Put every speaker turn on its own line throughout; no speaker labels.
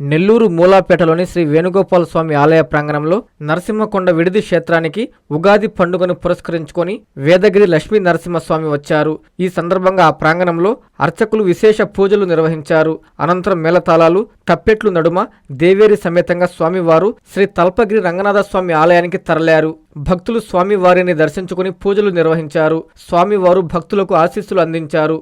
నెల్లూరు మూలాపేటలోని శ్రీ వేణుగోపాల స్వామి ఆలయ ప్రాంగణంలో నరసింహకొండ విడిది క్షేత్రానికి ఉగాది పండుగను పురస్కరించుకొని వేదగిరి లక్ష్మీ నరసింహస్వామి వచ్చారు. ఈ సందర్భంగా ఆ ప్రాంగణంలో అర్చకులు విశేష పూజలు నిర్వహించారు. అనంతరం మేళతాళాలు, తప్పెట్లు నడుమ దేవేరి సమేతంగా స్వామివారు శ్రీ తల్పగిరి రంగనాథ స్వామి ఆలయానికి తరలారు. భక్తులు స్వామివారిని దర్శించుకుని పూజలు నిర్వహించారు. స్వామివారు భక్తులకు ఆశీస్సులు అందించారు.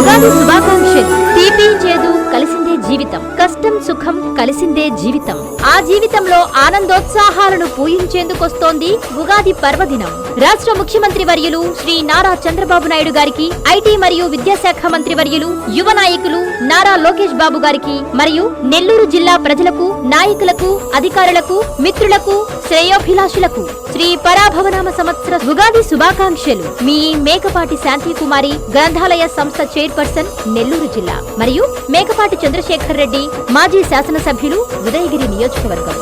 ఉగాది శుభాకాంక్షలు. తీపి చేదు కలిసిందే జీవితం, కష్టం సుఖం కలిసిందే జీవితం. ఆ జీవితంలో ఆనందోత్సాహాలను పూయించేందుకొస్తోంది ఉగాది పర్వదినం. రాష్ట్ర ముఖ్యమంత్రి వర్యులు శ్రీ నారా చంద్రబాబు నాయుడు గారికి, ఐటీ మరియు విద్యాశాఖ మంత్రి వర్యులు, యువ నాయకులు నారా లోకేష్ బాబు గారికి మరియు నెల్లూరు జిల్లా ప్రజలకు, నాయకులకు, అధికారులకు, మిత్రులకు, శ్రేయోభిలాషులకు శ్రీ పరాభవనామ సంవత్సర ఉగాది శుభాకాంక్షలు. మీ మేకపాటి శాంతి కుమారి, గ్రంథాలయ సంస్థ చైర్పర్సన్, నెల్లూరు జిల్లా మరియు మేకపాటి చంద్రశేఖర్ రెడ్డి, మాజీ శాసనసభ్యులు, ఉదయగిరి నియోజకవర్గం.